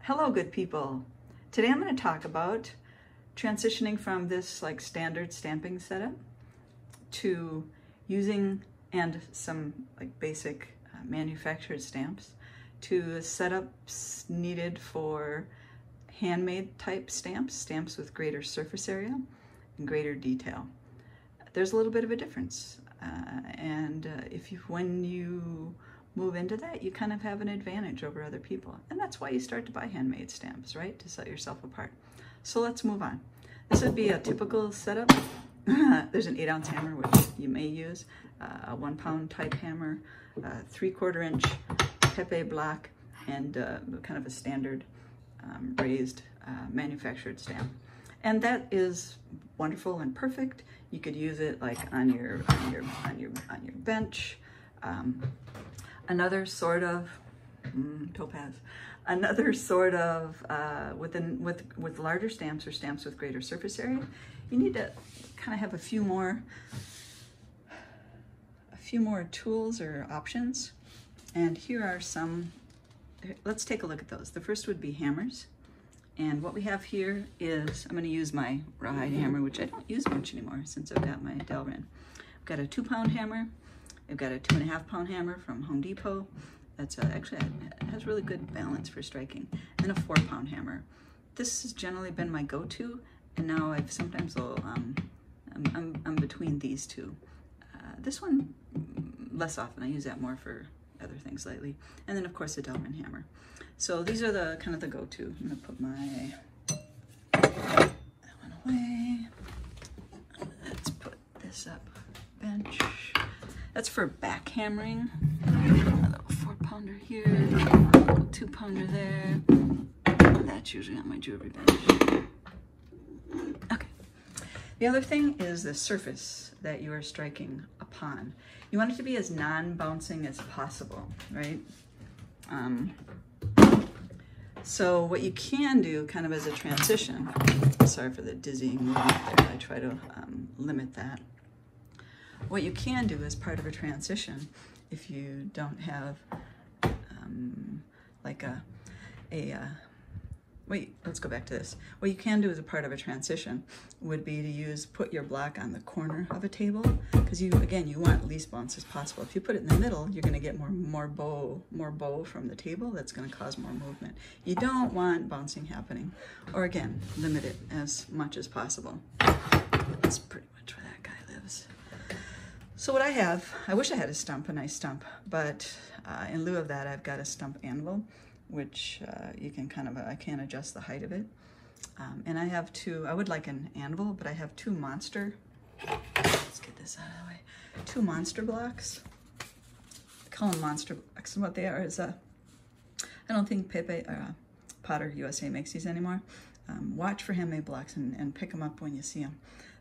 Hello, good people. Today I'm going to talk about transitioning from this like standard stamping setup to using and some like basic manufactured stamps to setups needed for handmade type stamps, stamps with greater surface area and greater detail. There's a little bit of a difference, when you move into that, you kind of have an advantage over other people. And that's why you start to buy handmade stamps, right? To set yourself apart. So let's move on. This would be a typical setup. There's an 8-ounce hammer, which you may use, a 1-pound type hammer, 3/4 inch Pepe block, and kind of a standard raised manufactured stamp. And that is wonderful and perfect. You could use it like on your bench. Another sort of topaz. Another sort of with larger stamps or stamps with greater surface area, you need to kind of have a few more tools or options. And here are some. Let's take a look at those. The first would be hammers. And what we have here is, I'm going to use my rawhide hammer, which I don't use much anymore since I've got my Delrin. I've got a 2-pound hammer. I've got a 2.5-pound hammer from Home Depot. That's actually, it has really good balance for striking. And a 4-pound hammer. This has generally been my go-to, and now I've sometimes I'm between these two. This one less often. I use that more for other things lately. And then of course the Delrin hammer. So these are the kind of the go-to. I'm gonna put that one away. Let's put this up bench. That's for back hammering. A little 4-pounder here, a little 2-pounder there. That's usually on my jewelry bench. Okay. The other thing is the surface that you are striking upon. You want it to be as non-bouncing as possible, right? So what you can do kind of as a transition, sorry for the dizzying movement there, I try to limit that. What you can do as part of a transition, if you don't have wait, let's go back to this. What you can do as a part of a transition would be to put your block on the corner of a table, because you want least bounce as possible. If you put it in the middle, you're going to get more bow from the table. That's going to cause more movement. You don't want bouncing happening, or again, limit it as much as possible. That's pretty much where that guy lives. So what I have, I wish I had a nice stump, but in lieu of that, I've got a stump anvil, which you can I can adjust the height of it. And I have I would like an anvil, but I have two monster, let's get this out of the way, 2 monster blocks. I call them monster blocks, and what they are is, I don't think Pepe, Potter USA makes these anymore. Watch for handmade blocks and pick them up when you see them.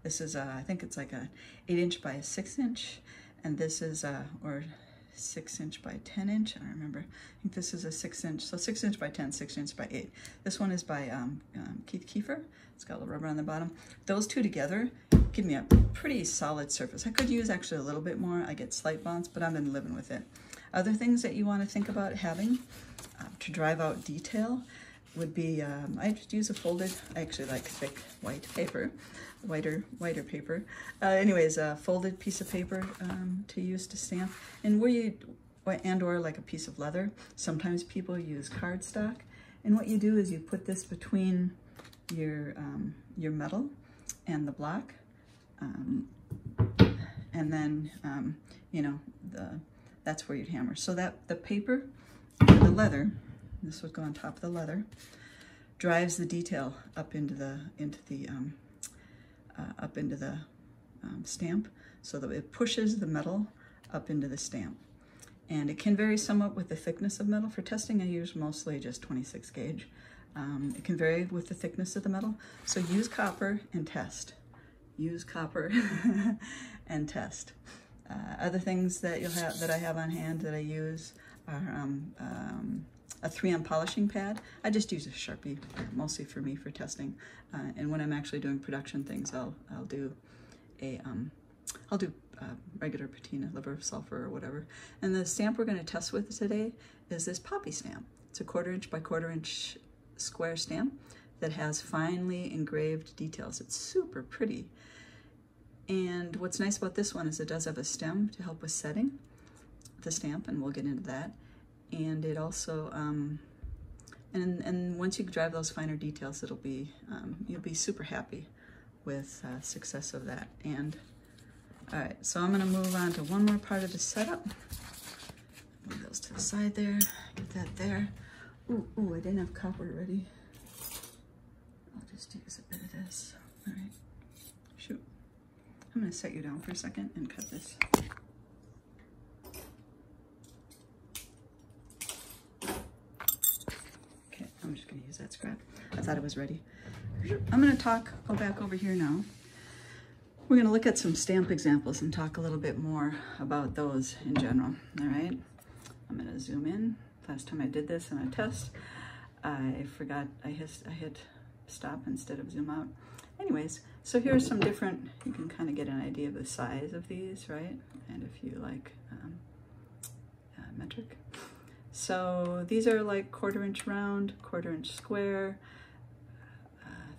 This is, I think it's like a 8-inch by 6-inch, and this is, or 6-inch by 10-inch, I don't remember. I think this is a 6-inch, so 6-inch by 10, 6-inch by 8. This one is by Keith Kiefer. It's got a little rubber on the bottom. Those two together give me a pretty solid surface. I could use actually a little bit more. I get slight bounce, but I've been living with it. Other things that you want to think about having to drive out detail would be, I just use a folded, I actually like thick white paper, whiter paper. Anyways, a folded piece of paper to use to stamp, and or like a piece of leather. Sometimes people use cardstock, and what you do is you put this between your metal and the block, and then that's where you'd hammer. So that the paper, the leather, this would go on top of the leather, drives the detail up into the stamp, so that it pushes the metal up into the stamp. And it can vary somewhat with the thickness of metal. For testing, I use mostly just 26 gauge. It can vary with the thickness of the metal. So use copper and test. Use copper and test. Other things that that I have on hand that I use are a 3M polishing pad. I just use a Sharpie, mostly for me for testing. And when I'm actually doing production things, I'll do regular patina, liver of sulfur or whatever. And the stamp we're going to test with today is this poppy stamp. It's a 1/4 inch by 1/4 inch square stamp that has finely engraved details. It's super pretty. And what's nice about this one is it does have a stem to help with setting the stamp, and we'll get into that. And it also, and once you drive those finer details, it'll be, you'll be super happy with success of that. And all right, so I'm gonna move on to one more part of the setup. Move those to the side there, get that there. Ooh, I didn't have copper ready. I'll just use a bit of this. All right, shoot. I'm gonna set you down for a second and cut this. Okay, I'm just gonna use that scrap. I thought it was ready. I'm gonna go back over here now. We're gonna look at some stamp examples and talk a little bit more about those in general, all right? I'm gonna zoom in. Last time I did this in a test, I forgot I hit stop instead of zoom out. Anyways, so here's some different, you can kind of get an idea of the size of these, right? And if you like metric. So these are like 1/4 inch round, 1/4 inch square,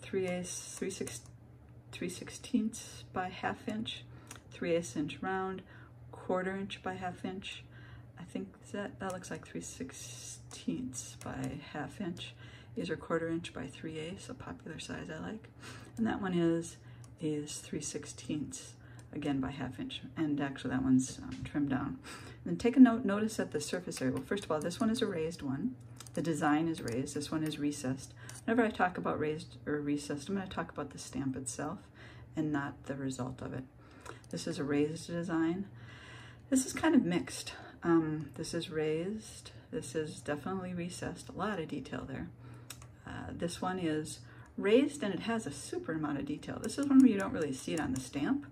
3/16 by 1/2 inch, 3/8 inch round, 1/4 inch by 1/2 inch. I think that looks like 3/16 by 1/2 inch. These are 1/4 inch by 3/8, a popular size I like. And that one is 3/16, again by 1/2 inch. And actually that one's trimmed down. And take a notice at the surface area. Well, first of all, this one is a raised one. The design is raised. This one is recessed. Whenever I talk about raised or recessed, I'm going to talk about the stamp itself and not the result of it. This is a raised design. This is kind of mixed. This is raised. This is definitely recessed. A lot of detail there. This one is raised and it has a super amount of detail. This is one where you don't really see it on the stamp,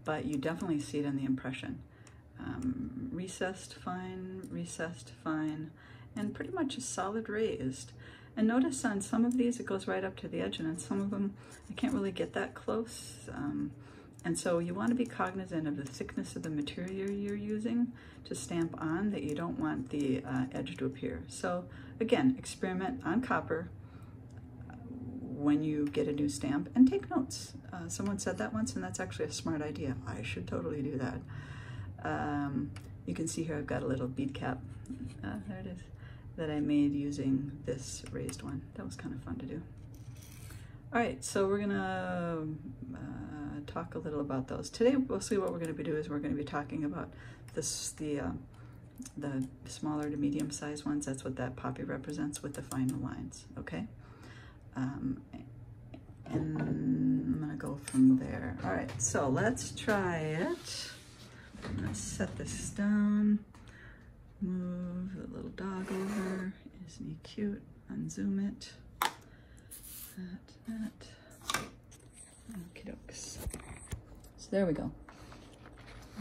but you definitely see it in the impression. Recessed, fine, and pretty much a solid raised. And notice on some of these it goes right up to the edge, and on some of them I can't really get that close. And so you want to be cognizant of the thickness of the material you're using to stamp on, that you don't want the edge to appear. So again, experiment on copper when you get a new stamp and take notes. Someone said that once, and that's actually a smart idea. I should totally do that. You can see here I've got a little bead cap, there it is, that I made using this raised one. That was kind of fun to do. All right, so we're gonna talk a little about those. Today, mostly what we're gonna do is we're gonna be talking about the smaller to medium sized ones. That's what that poppy represents with the finer lines, okay? And I'm gonna go from there. All right, so let's try it. I'm gonna set this down, move the little dog over. Isn't he cute? Unzoom it. That. Okie dokes. So there we go.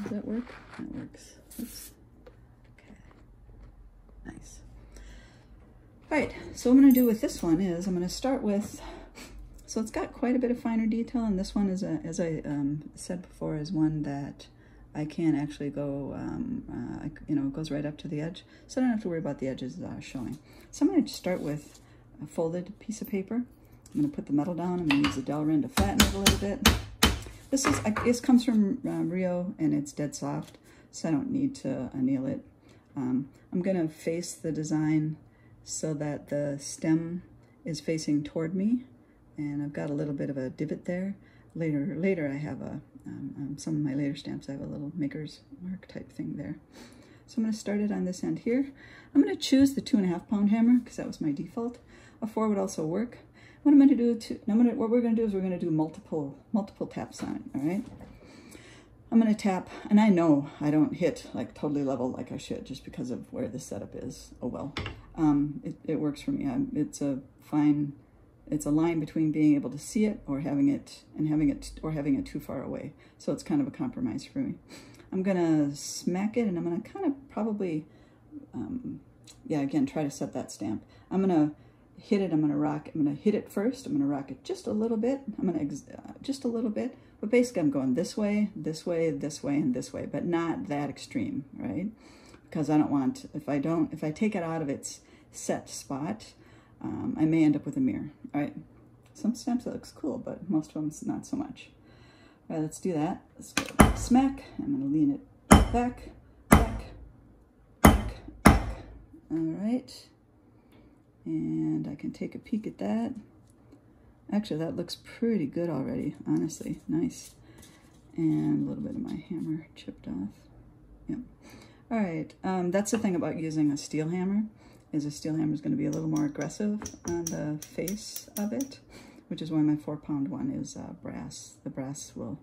Does that work? That works. Oops. Okay. Nice. All right, so what I'm gonna do with this one is I'm gonna start with, so it's got quite a bit of finer detail, and this one is, as I said before, is one that I can actually go, you know, it goes right up to the edge, so I don't have to worry about the edges showing. So I'm going to start with a folded piece of paper. I'm going to put the metal down. I'm going to use the Delrin to flatten it a little bit. This comes from Rio, and it's dead soft, so I don't need to anneal it. I'm going to face the design so that the stem is facing toward me, and I've got a little bit of a divot there. Later I have a, some of my later stamps, I have a little maker's mark type thing there. So I'm going to start it on this end here. I'm going to choose the 2.5 pound hammer because that was my default. A 4 would also work. What I'm going to do, what we're going to do is we're going to do multiple taps on it, all right? I'm going to tap, and I know I don't hit like totally level like I should just because of where the setup is. Oh well, it works for me. It's a line between being able to see it or having it too far away. So it's kind of a compromise for me. I'm gonna smack it, and I'm gonna kind of probably, yeah, again, try to set that stamp. I'm gonna hit it, I'm gonna hit it first, I'm gonna rock it just a little bit. Just a little bit, but basically I'm going this way, this way, this way, and this way, but not that extreme, right? Because I don't want, if I take it out of its set spot, I may end up with a mirror. All right, some stamps that looks cool, but most of them not so much. All right, let's do that. Let's go smack. I'm gonna lean it back, back, back, back. All right, and I can take a peek at that. Actually, that looks pretty good already, honestly, nice. And a little bit of my hammer chipped off. Yep. All right, that's the thing about using a steel hammer, is a steel hammer is going to be a little more aggressive on the face of it, which is why my 4-pound one is brass. The brass will,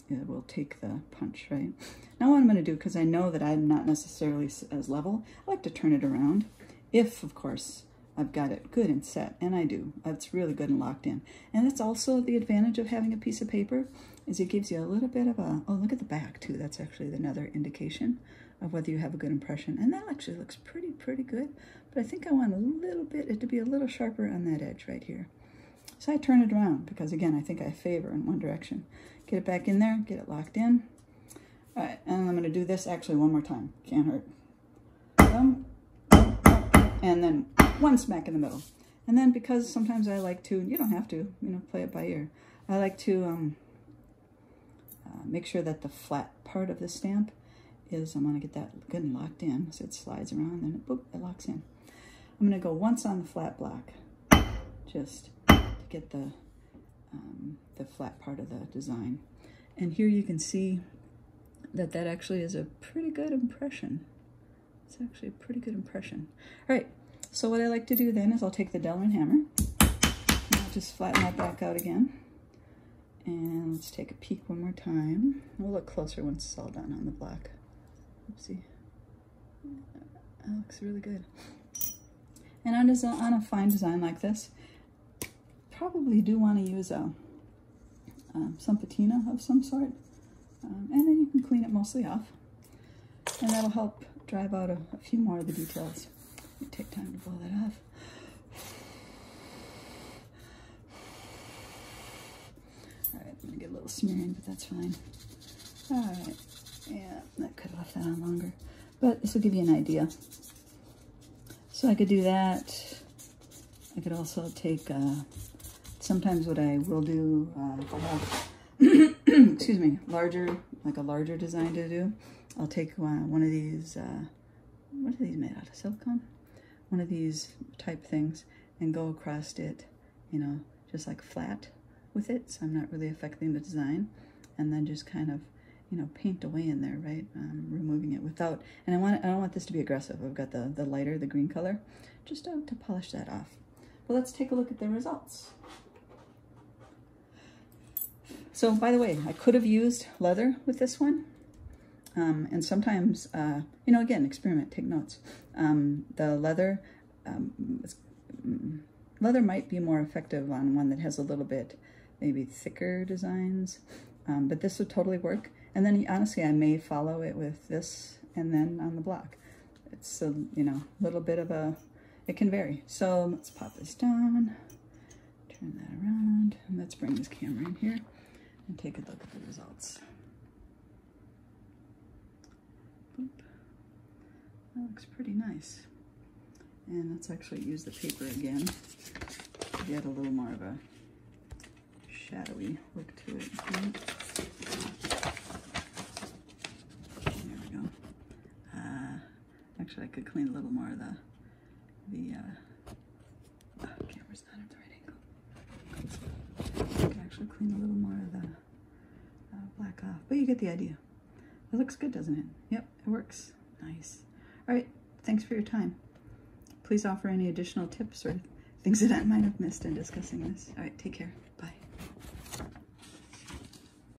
it will take the punch, right? Now what I'm going to do, because I know that I'm not necessarily as level, I like to turn it around. If, of course, I've got it good and set, and I do. It's really good and locked in. And that's also the advantage of having a piece of paper, is it gives you a little bit of a, oh, look at the back too. That's actually another indication of whether you have a good impression. And that actually looks pretty good. But I think I want a little bit, it to be a little sharper on that edge right here. So I turn it around because, again, I think I favor in one direction. Get it back in there, get it locked in. All right, and I'm going to do this actually one more time. Can't hurt. And then one smack in the middle. And then because sometimes I like to, you don't have to, you know, play it by ear. I like to make sure that the flat part of the stamp is, I'm going to get that good and locked in. So it slides around and boop, it locks in. I'm going to go once on the flat block, just to get the flat part of the design. And here you can see that that actually is a pretty good impression. It's actually a pretty good impression. All right, so what I like to do then is I'll take the Delrin hammer, and I'll just flatten that back out again. And let's take a peek one more time. We'll look closer once it's all done on the block. Oopsie. That looks really good. And on a fine design like this, probably do want to use some patina of some sort. And then you can clean it mostly off. And that'll help drive out a few more of the details. Let me take time to blow that off. All right, I'm gonna get a little smearing, but that's fine. All right, yeah, that could have left that on longer, but this will give you an idea. So I could do that. I could also take, sometimes what I will do, if I have, excuse me, like a larger design to do, I'll take one of these, what are these made out of, silicone? One of these type things and go across it, you know, just like flat with it, so I'm not really affecting the design, and then just kind of, you know, paint away in there, right? Removing it without, and I don't want this to be aggressive. I've got the lighter, the green color, just to polish that off. But let's take a look at the results. So, by the way, I could have used leather with this one. And sometimes, you know, again, experiment, take notes. The leather, leather might be more effective on one that has a little bit, maybe thicker designs, but this would totally work. And then, honestly, I may follow it with this and then on the block. It's a, you know, little bit of a, it can vary. So let's pop this down, turn that around, and let's bring this camera in here and take a look at the results. Boop. That looks pretty nice. And let's actually use the paper again to get a little more of a shadowy look to it. There we go. Actually, I could clean a little more of the camera's not at the right angle. I could actually clean a little more of the black off, but you get the idea. It looks good, doesn't it? Yep, it works. Nice. All right, thanks for your time. Please offer any additional tips or things that I might have missed in discussing this. All right, take care. Bye.